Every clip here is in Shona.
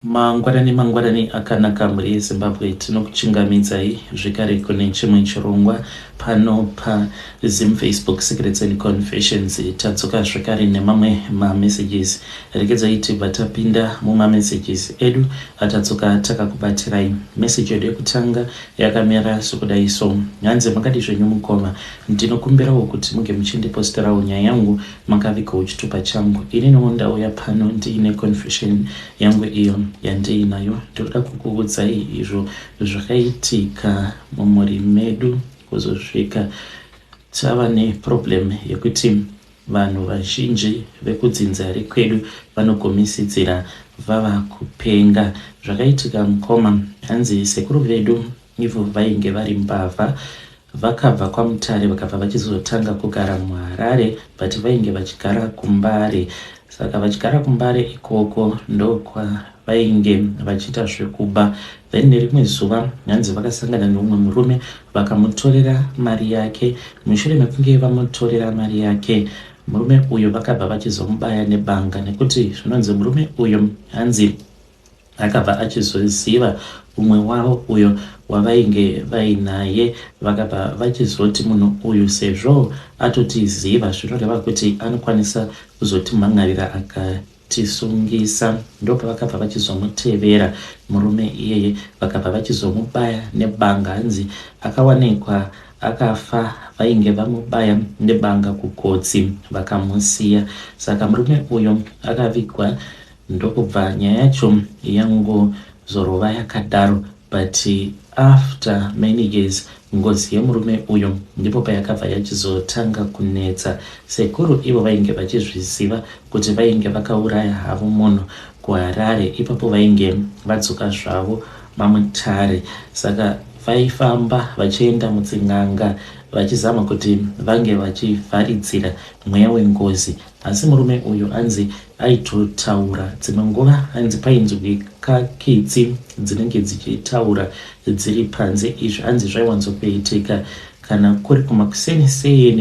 Mangwarani akanaka muri Zimbabwe tinokuchingamidzai zvekare kune chimwe chirongwa pano paZim Facebook Secrets and Confessions. Tadzoka zvekare nemamwe mamessages. Regedzai tibva tapinda mumamessages edu atadzoka takakubatirai. Message yedu yekutanga yakamera sokudai so: hanzi makadi zvenyu mukoma, ndinokumbirawo kuti muge muchindiposterawo nyaya yangu makavikawo chitupa changu. Ini ndauya pano ndiine confession yangu iyo yandiinayo. Ndoda kukuudzai izvo zvakaitika mumhuri medu kuzosvika tava neproblem yekuti vanhu vazhinji vekudzinza rekwedu vanogomisidzira vava kupenga. Zvakaitika mukoma, hanzi sekuru vedu ivo vainge vari mbavha vakabva kwaMutare vakabva vachizotanga kugara muHarare, but vainge vachigara kuMbare. Saka vachigara kuMbare ikoko ndokwa vainge vachiita zvekuba. Then nerimwe zuva hanzi vakasangana neumwe murume vakamutorera mari yake. Mushure mekunge vamutorera mari yake, murume uyo vakabva vachizomubaya nebanga, nekuti zvinonzi murume uyo hanzi akabva achizoziva umwe wavo uyo wavainge vainaye. Vakabva vachizoti munhu uyu sezvo atotiziva zvinoreva kuti anokwanisa kuzotimhangarira akatisungisa. Ndopa vakabva vachizomutevera murume iyeye, vakabva vachizomubaya nebanga. Hanzi akawanikwa akafa, vainge vamubaya nebanga kugotsi vakamusiya. Saka murume uyo akavigwa. Ndokubva nyaya yacho yangozorova yakadaro, but after many years ngozi yemurume uyo ndipo payakabva yachizotanga kunetsa. Sekuru ivo vainge vachizviziva kuti vainge vakauraya havo munhu kuHarare, ipapo vainge vadzoka zvavo maMutare. Saka vaifamba vachienda mudzin'anga vachizama kuti vange vachivharidzira mweya wengozi. Asi murume uyu hanzi aitotaura. Dzimwe nguva hanzi painzwika kitsi dzinenge dzichitaura dziri panze. Izvi hanzi zvaiwanzokuitika kana kuri kumakuseni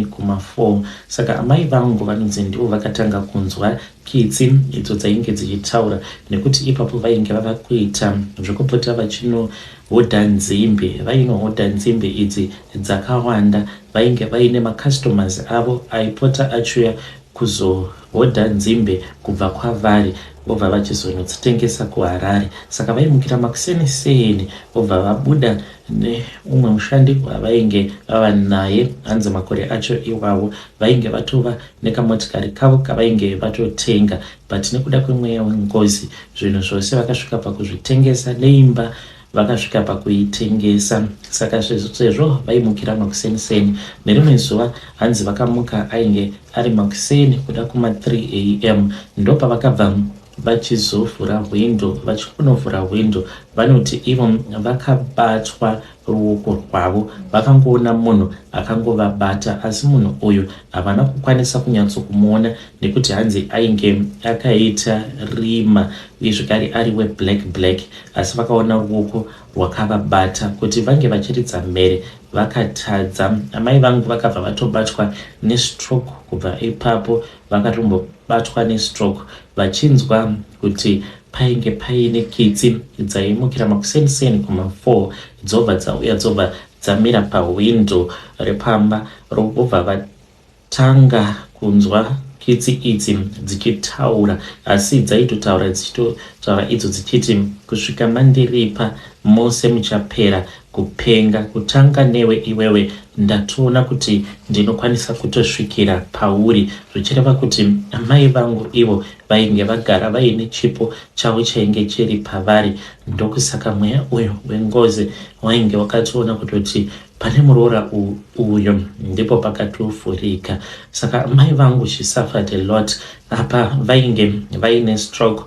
kuma4. Saka amai vangu vanonzi ndivo vakatanga kunzwa kitsi idzo dzainge dzichitaura, nekuti ipapo vainge vava kuita zvekupota vachinohodha nzimbe. Vainohodha nzimbe idzi dzakawanda. Vainge vaine macustomers avo aipota achiuya kuzohodha nzimbe kubva kwavari vobva vachizonodzitengesa kuHarare. Saka vaimukira makuseni vobva vabuda neumwe mushandi wavainge vava naye. Hanzi makore acho iwawo vainge vatova nekamotikari kavo kavainge vatotenga, but nekuda kwemweya wengozi zvinhu zvose vakasvika pakuzvitengesa, neimba vakasvika pakuitengesa. Saka sezvo vaimukira makuseni, nerimwe zuva hanzi vakamuka ainge ari makuseni kuda kuma3 am. Ndopa vakabva vachizovhura hwindo. Vachikunovhura hwindo, vanoti ivo vakabatwa ruoko rwavo. Vakangoona munhu akangovabata, asi munhu uyu havana kukwanisa kunyatsokumuona nekuti hanzi ainge akaita rima uye zvekare ari weblack, asi vakaona ruoko rwakavabata. Kuti vange vachiridza mhere vakatadza. Amai vangu vakabva vatobatwa nestroke. Kubva ipapo vakatombobatwa nestroke vachinzwa kuti painge paine kitsi dzaimukira makuseni kuma4 dzobva dzauya dzobva dzamira pahwindo repamba. Robva vatanga kunzwa kitsi idzi dzichitaura, asi dzaitotaura dzichitotaura idzo dzichiti kusvika mandiripa mose muchapera kupenga. Kutanga newe iwewe ndatoona kuti ndinokwanisa kutosvikira pauri, zvichireva kuti amai vangu ivo vainge vagara vaine chipo chavo chainge chiri pavari. Ndokusaka mweya uyo wengozi wainge wakatoona kutoti pane muroora uyo ndipo pakatofurika. Saka amai vangu she suffered a lot. Apa vainge vaine stroke,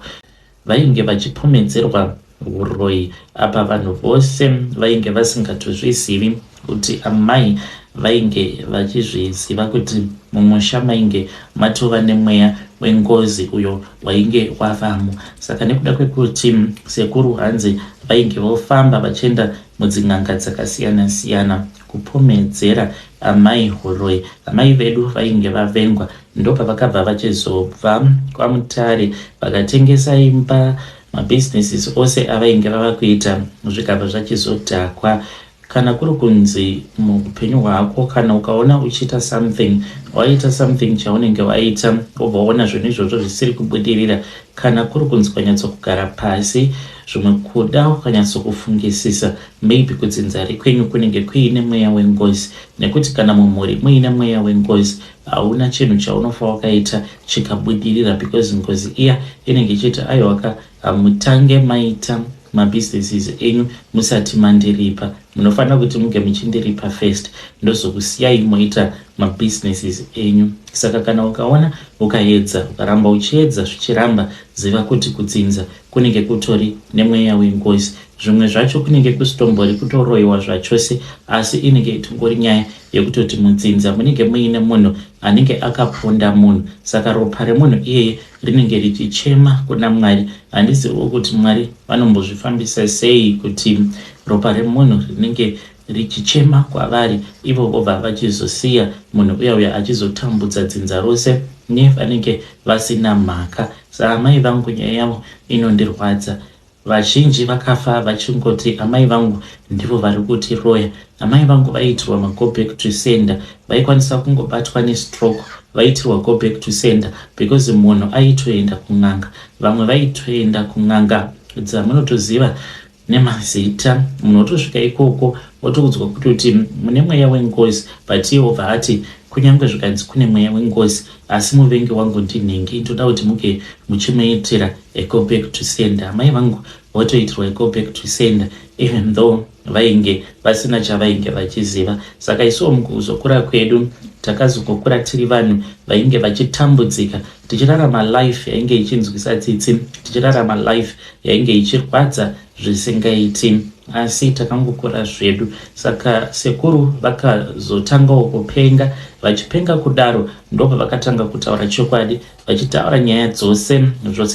vainge vachipomedzerwa uroi. Apa vanhu vose vainge vasingatozvizivi kuti amai vainge vachizviziva kuti mumusha mainge matova nemweya wengozi uyo wainge wavamo. Saka nekuda kwekuti sekuru hanzi vainge vofamba vachienda mudzin'anga dzakasiyana kupomedzera amai horoi, amai vedu vainge vavengwa. Ndopa vakabva vachizobva kwaMutare vakatengesa imba mabusinesses ose avainge vava kuita zvikabva zvachizodhakwa. Kana kuri kunzi muupenyu hwako, kana ukaona uchiita something, waita something chaunenge waita wobva zvinhu izvozvo zvisiri kubudirira, kana kuri kunzi kwanyatsokugara pasi zvimwe kuda ukanyatsokufungisisa, maybe kudzinza rekwenyu kunenge kuine mweya wengozi, nekuti kana mumhuri muine mweya wengozi hauna chinhu chaunofa wakaita chikabudirira, because ngozi iya inenge ichiti aiwaka hamutange maita mabusinesses enyu musati mandiripa, munofanira kuti munge muchindiripa first ndozokusiyai moita mabusinesses enyu. Saka kana ukaona ukaedza ukaramba uchiedza zvichiramba, ziva kuti kudzinza kunenge kutori nemweya wengozi. Zvimwe zvacho kunenge kusitombori kutoroiwa zvachose, asi inenge itongori nyaya yekutoti mudzinza munenge muine munhu anenge akaponda munhu, saka ropa remunhu iyeye rinenge richichema kuna Mwari. Handizivo kuti Mwari vanombozvifambisa sei kuti ropa remunhu rinenge richichema kwavari, ivo vobva vachizosiya munhu uya achizotambudza dzinza rose nevanenge vasina mhaka. Saka amai vangu nyaya yavo inondirwadza. Vazhinji vakafa vachingoti amai vangu ndivo vari kutiroya. Amai vangu vaitirwa ma-go back to sender, vaikwanisa kungobatwa nestroke vaitirwa go back to sender because munhu aitoenda kun'anga. Vamwe vaitoenda kun'anga dzamunotoziva nemazita, munhu otosvika ikoko otokudzwa kuti mune mweya wengozi, but iye obva ati kunyange zvikanzi kune mweya wengozi asi muvengi wangu ndinhingi, ndoda kuti muge muchimuitira go back to sender. Amai vangu votoitirwa go back to sender even though vainge vasina chavainge vachiziva. Saka isuwo mukuzokura kwedu takazokura tiri vanhu vainge vachitambudzika, tichirarama life yainge ichinzwisa tsitsi, tichirarama life yainge ichirwadza zvisingaiti, asi takangokura zvedu. Saka sekuru vakazotangawo kupenga, vachipenga kudaro ndobva vakatanga kutaura chokwadi, vachitaura nyaya dzose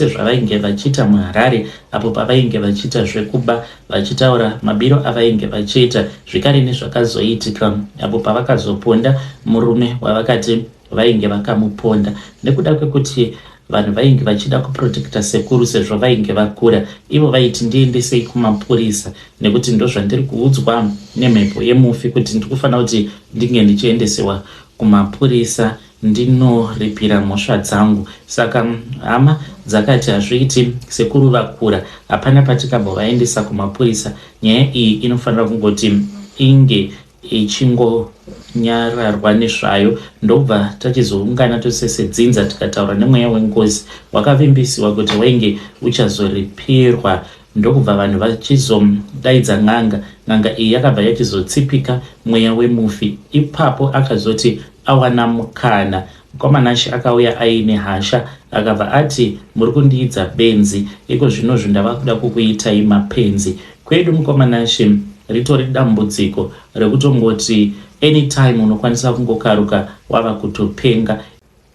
zvavainge vachiita muHarare apo pavainge vachiita zvekuba, vachitaura mabiro avainge vachiita, zvikare nezvakazoitika apo pavakazoponda murume wavakati vainge vakamuponda, nekuda kwekuti vanhu vainge vachida kuprotekta sekuru sezvo vainge vakura. Ivo vaiti ndiendesei kumapurisa, nekuti ndozvandiri kuudzwa nemhepo yemufi kuti ndikufanira kuti ndinge ndichiendesewa kumapurisa ndinoripira mhosva dzangu. Saka hama dzakati hazviiti, sekuru vakura, hapana patingambovaendesa kumapurisa. Nyaya iyi inofanira kungoti inge ichingonyararwa nezvayo, ndobva tachizoungana tose sedzinza tikataura nemweya wengozi wakavimbisiwa kuti wainge uchazoripirwa. Ndokubva vanhu vachizodaidza n'anga. N'anga iyi yakabva yachizotsipika mweya wemufi. Ipapo akazoti awana mukana, mukomanashi akauya aine hasha akabva ati muri kundiidza benzi, iko zvinozvo ndava kuda kukuitai mapenzi. Kwedu mukomanashi ritori dambudziko rekutongoti anytime unokwanisa kungokaruka wava kutopenga.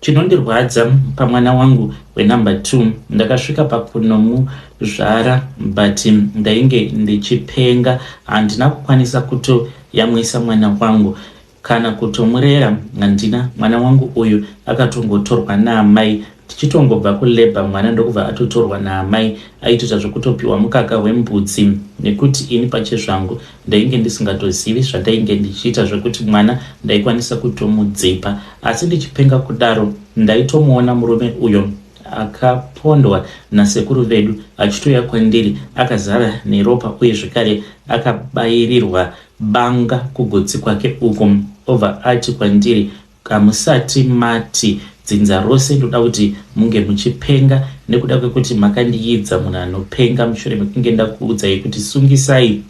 Chinondirwadza pamwana wangu wenumber 2, ndakasvika pakunomuzvara but ndainge ndichipenga, handina kukwanisa kutoyamwisa mwana wangu kana kutomurera. Handina. Mwana wangu uyu akatongotorwa naamai, tichitongobva kuleba mwana ndokubva atotorwa naamai, aitoita zvekutopiwa mukaka wembudzi, nekuti ini pachezvangu ndainge ndisingatozivi zvandainge ndichiita, zvekuti mwana ndaikwanisa kutomudzipa. Asi ndichipenga kudaro ndaitomuona murume uyo akapondwa nasekuru vedu achitoya kwandiri akazara neropa, uye zvekare akabayirirwa banga kugotsi kwake uko, obva ati kwandiri, kamusati mati dzinza rose ndoda kuti munge muchipenga, nekuda kwekuti makandiidza munhu anopenga mushure mekunge ndakuudzai kuti sungisai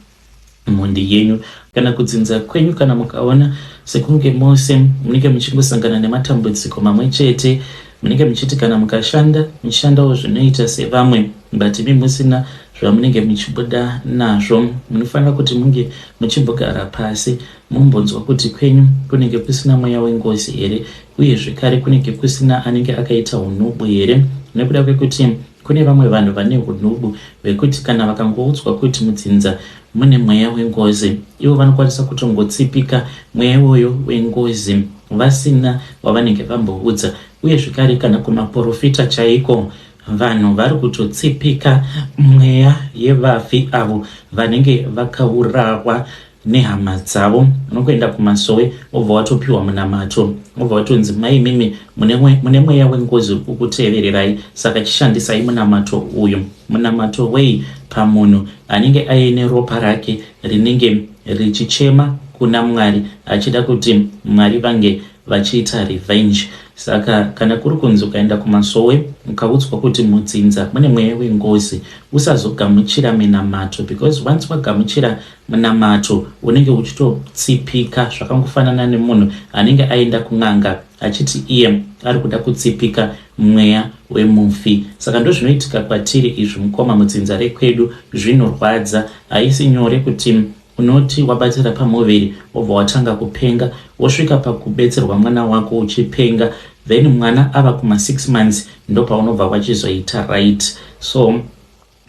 mhundi yenyu. Kana kudzinza kwenyu, kana mukaona sekunge mose munenge muchingosangana nematambudziko mamwe chete, munenge muchiti kana mukashanda mushandawo zvinoita sevamwe but imi musina zvamunenge muchibuda nazvo, munofanira kuti munge muchimbogara pasi mumbonzwa kuti kwenyu kunenge kusina mweya wengozi here, uye zvekare kunenge kusina anenge akaita unhubu here, nekuda kwekuti kune vamwe vanhu vane unhubu vekuti kana vakangoudzwa kuti mudzinza mune mweya wengozi, ivo vanokwanisa kutongotsipika mweya iwoyo wengozi vasina wavanenge vamboudza. Uye zvekare kana kumaprofita chaiko, vanhu vari kutotsipika mweya yevafi avo vanenge vakaurawa nehama dzavo. Unokuenda kumasowe wobva watopiwa munamato, wobva watonzi maimimi mune mweya wengozi uri kukutevererai, saka chishandisai munamato uyu. Munamato wei? Pamunhu anenge aine ropa rake rinenge richichema kuna Mwari achida kuti Mwari vange vachiita revenge. Saka kana kuri kunzi ukaenda kumasowe ukaudzwa kuti mudzinza mune mweya wengozi, usazogamuchira minamato, because once wagamuchira minamato unenge uchitotsipika zvakangofanana nemunhu anenge aenda kun'anga achiti iye ari kuda kutsipika mweya wemufi. Saka ndozvinoitika kwatiri izvi mukoma mudzinza rekwedu, zvinorwadza. Haisi nyore kuti unoti wabatsira pamuviri wobva watanga kupenga, wosvika pakubetserwa mwana wako uchipenga, then mwana ava kuma 6 months ndo paunobva wachizoita right. So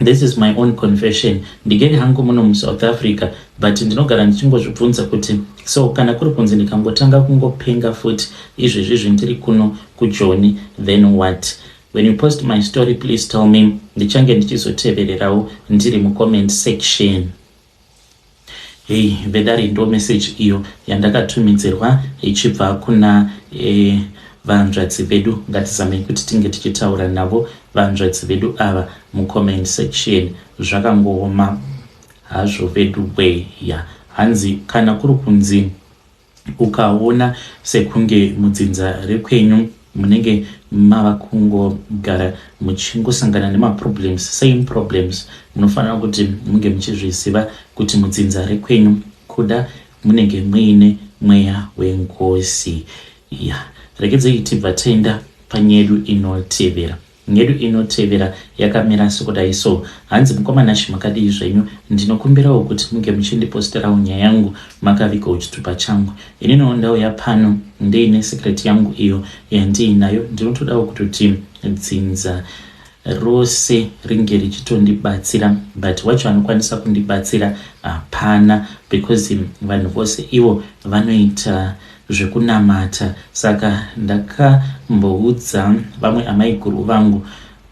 this is my own confession. Ndigere hangu muno muSouth Africa, but ndinogara ndichingozvibvunza kuti so kana kuri kunzi ndikangotanga kungopenga futi izvezvi ndiri kuno kuJoni, then what? When you post my story, please tell me, ndichange ndichizotevererawo ndiri mucomment section. Hey, vedari ndo message iyo yandakatumidzirwa ichibva kuna vanzvadzi vedu. Ngatizamei kuti tinge tichitaura navo vanzvadzi vedu ava mucomment section. Zvakangoma hazvo vedu we ya hanzi kana kuri kunzi ukaona sekunge mudzinza rekwenyu munenge mava kungogara muchingosangana nemaproblems, same problems, munofanira kuti munge muchizviziva kuti mudzinza rekwenyu kuda munenge muine mweya wengozi. Regedzei tibva taenda panyedu inotevera. Nyedu inotevera yakamira sekudai. So hanzi mukomana makadii zvenyu, ndinokumbirawo kuti munge muchindiposterawo nyaya yangu makavikawo chitupa changu. Inini ndauya pano ndeine secret yangu iyo yandiinayo. Ndinotodawo kutoti dzinza rose ringe richitondibatsira, but wacho anokwanisa kundibatsira hapana, because vanhu vose ivo vanoita zvekunamata. Saka ndakamboudza vamwe amaiguru vangu,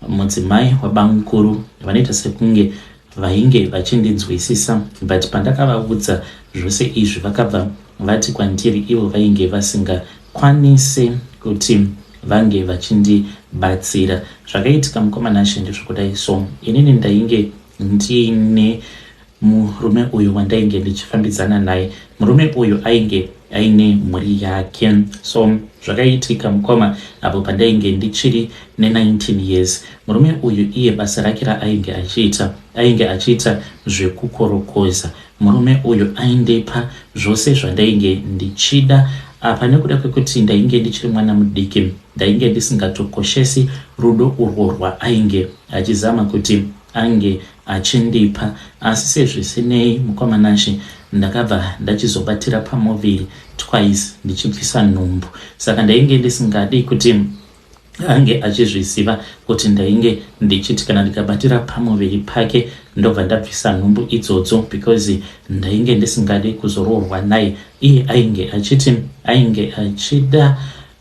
mudzimai wabamukuru, vanoita sekunge vainge vachindinzwisisa, but pandakavaudza zvose izvi vakabva vati kwandiri ivo vainge vasingakwanise kuti vange vachindibatsira. Zvakaitika mukomana Shende zvekudai. So inini ndainge ndiine murume uyu wandainge ndichifambidzana naye. Murume uyu ainge aine mhuri yake. So zvakaitika mukoma apo pandainge ndichiri ne19 years. Murume uyu iye basa rake ainge achiita zvekukorokoza. Murume uyu aindepa zvose zvandainge ndichida. Apa nekuda kwekuti ndainge ndichiri mwana mudiki, ndainge ndisingatokoshesi rudo urwo rwaainge achizama kuti ange achindipa. Asi sezvisinei mukomana She ndakabva ndachizobatira pamuviri twice ndichibvisa nhumbu. Saka ndainge ndisingadi kuti ange achizviziva kuti ndainge ndichiti kana ndikabatira pamuviri pake ndobva ndabvisa nhumbu idzodzo, because ndainge ndisingadi kuzoroorwa naye. Iye ainge achida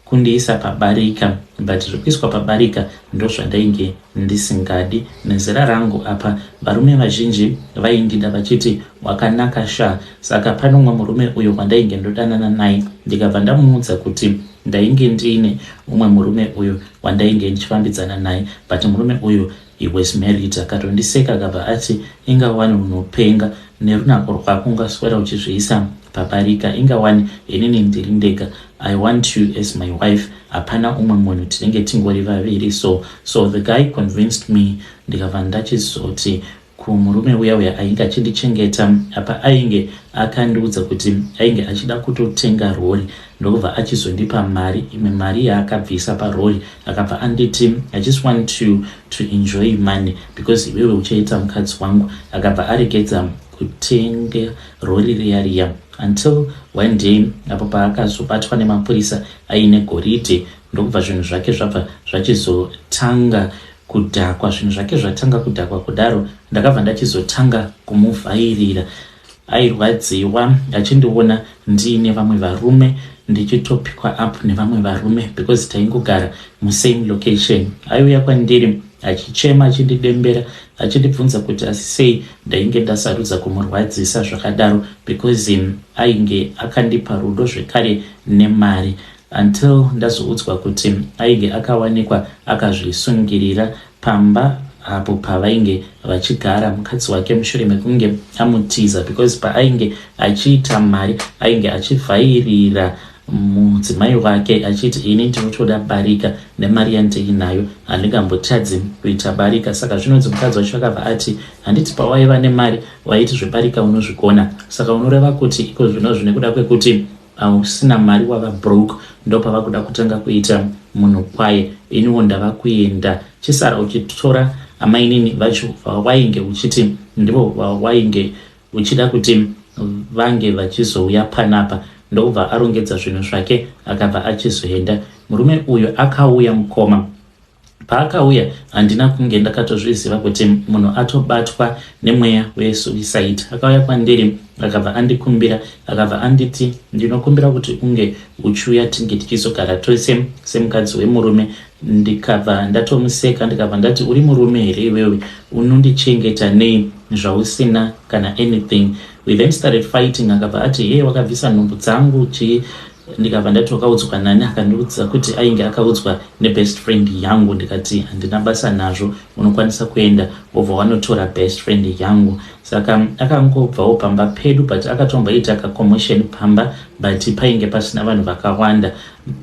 kundiisa pabarika, but zvekuiswa pabarika ndo zvandainge ndisingadi. Nezera rangu apa varume vazhinji vaindida vachiti wakanaka sha. Saka pano mumwe murume uyo wandainge ndodanana naye, ndikabva ndamuudza kuti ndainge ndiine umwe murume uyo wandainge ndichifambidzana naye, but murume uyo he was married. Akatondiseka akabva ati ingawani unopenga nerunako rwako ungaswera uchizviisa pabarika, ingawani inini ndiri ndega, I want you as my wife, hapana umwe munhu, tinenge tingori vaviri. So the guy convinced me. Ndikabva ndachizoti kumurume uya ainge achindichengeta apa ainge akandiudza kuti ainge achida kutotenga rori, ndobva achizondipa mari, imwe mari yaakabvisa parori akabva anditi I just want to enjoy money because iwewe uchaita mukadzi wangu. Akabva aregedza kutenga rori riya until one day apo paakazobatwa nemapurisa aine goridhe, ndokubva zvinhu zvake zvabva zvachizotanga kudhakwa. Zvinhu zvake zvatanga kudhakwa kudaro, ndakabva ndachizotanga kumuvhairira. Airwadziwa achindiona ndiine vamwe varume ndichitopikwa up nevamwe varume, because taingogara musame location. Aiuya kwandiri achichema achindidembera achindibvunza kuti asi sei ndainge ndasarudza kumurwadzisa zvakadaro, because ainge akandipa rudo zvekare nemari, until ndazoudzwa kuti ainge akawanikwa akazvisungirira pamba apo pavainge vachigara. Mukadzi wake mushure mekunge amutiza, because paainge achiita mari ainge achivhairira mudzimai wake achiti ini ndinotoda barika nemari yandiinayo handingambotadzi kuita barika. Saka zvinonzi mukadzi wacho akabva ati handiti pawaiva nemari waiti zvebarika unozvigona. Saka unoreva kuti iko zvinozvo nekuda kwekuti usina mari wava broke ndopava kuda kutanga kuita munhu kwaye. Iniwo ndava kuenda chisara uchitora amainini vacho vawainge uchiti ndivo vawainge uchida kuti vange vachizouya panapa, ndobva arongedza zvinhu zvake akabva achizoenda. Murume uyo akauya mukoma. Paakauya handina kunge ndakatozviziva kuti munhu atobatwa nemweya wesuicide. Akauya kwandiri akabva andikumbira, akabva anditi ndinokumbira kuti unge uchiuya tinge tichizogara tose semukadzi wemurume. Ndikabva ndatomuseka, ndikabva ndati uri murume here iwewe, unondichengeta nei zvausina kana anything. We then started fighting. Akabva ati hey, wakabvisa nhumbu dzangu chi. Ndikabva ndati wakaudzwa nani? Akandiudza kuti ainge akaudzwa nebest friend yangu. Ndikati handina basa nazvo, unokwanisa kuenda obva wanotora best friend yangu. Saka akangobvawo pamba pedu, but akatomboita kakommotion pamba, but painge pasina vanhu vakawanda.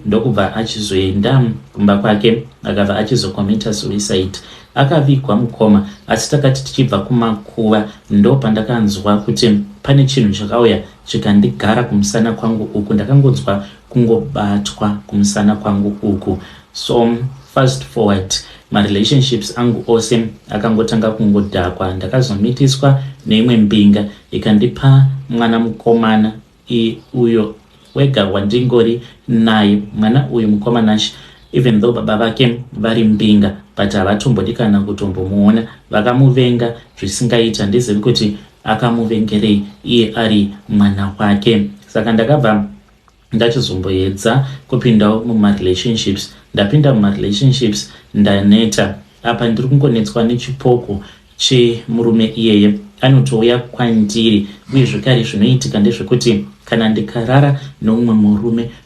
Ndokubva achizoenda kumba kwake akabva achizocommita suicide. Akavigwa mukoma, asi takati tichibva kumakuva ndo pandakanzwa kuti pane chinhu chakauya chikandigara kumusana kwangu uku. Ndakangodzwa kungobatwa kumusana kwangu uku. So fast forward, marelationships angu ose akangotanga kungodhakwa. Ndakazomitiswa neimwe mbinga ikandipa mwana mukomana uyo wega wandingori naye. Mwana uyu mukomanashi, even though baba vake vari mbinga, but havatombodi kana kutombomuona. Vakamuvenga zvisingaita. Handizivi kuti akamuvengerei iye ari mwana wake. Saka ndakabva ndachizomboedza kupindawo mumarelationships. Ndapinda mumarelationships ndaneta. Apa ndiri kungonetswa nechipoko chemurume iyeye. Anotouya kwandiri, uye zvekare zvinoitika ndezvekuti kana ndikarara noumwe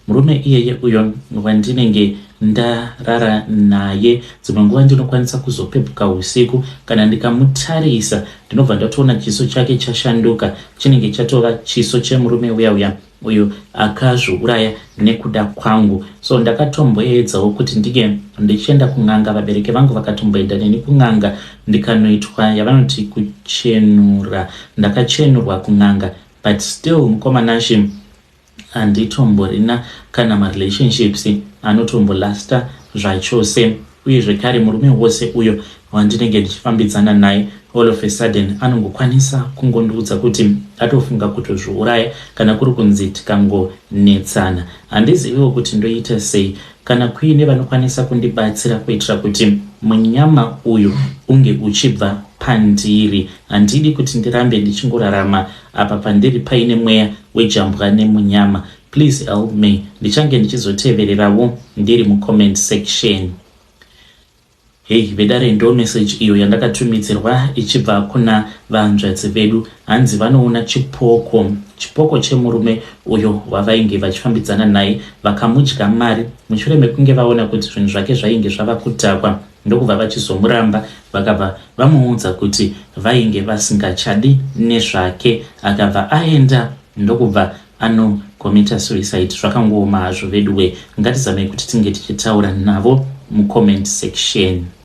murume iyeye uyo wandinenge ndarara naye, dzimwe nguva ndinokwanisa kuzopepuka usiku. Kana ndikamutarisa ndinobva ndatoona chiso chake chashanduka, chinenge chatova chiso chemurume uyo akazviuraya nekuda kwangu. So ndakatomboedzawo kuti ndinge ndichienda kun'anga. Vabereki vangu vakatomboenda neni kun'anga ndikanoitwa yavanoti kuchenura. Ndakachenurwa kun'anga, but still mukomanashi handitomborina kana marelationships anotombolasta zvachose. Uye zvekare murume wose uyo wandinenge ndichifambidzana naye, all of a sudden anongokwanisa kungondiudza kuti atofunga kutozviuraya kana kuri kunzi tikangonetsana. Handiziviwo kuti ndoita sei. Kana kuine vanokwanisa kundibatsira kuitira kuti munyama uyu unge uchibva pandiri. Handidi kuti ndirambe ndichingorarama apa pandiri paine mweya wejambwa nemunyama. Please help me. Ndichange ndichizotevererawo ndiri mucomment section. Hey, vedare ndo message iyo yandakatumidzirwa ichibva kuna vanzvadzi vedu. Hanzi vanoona chipoko chemurume uyo wavainge vachifambidzana naye, vakamudya mari. Mushure mekunge vaona kuti zvinhu zvake zvainge zvava kudhakwa, ndokubva vachizomuramba vakabva vamuudza kuti vainge vasingachadi nezvake. Akabva aenda ndokubva anocommita suicide. Zvakangooma hazvo veduwe. Ngatizamei kuti tinge tichitaura navo mucomment section.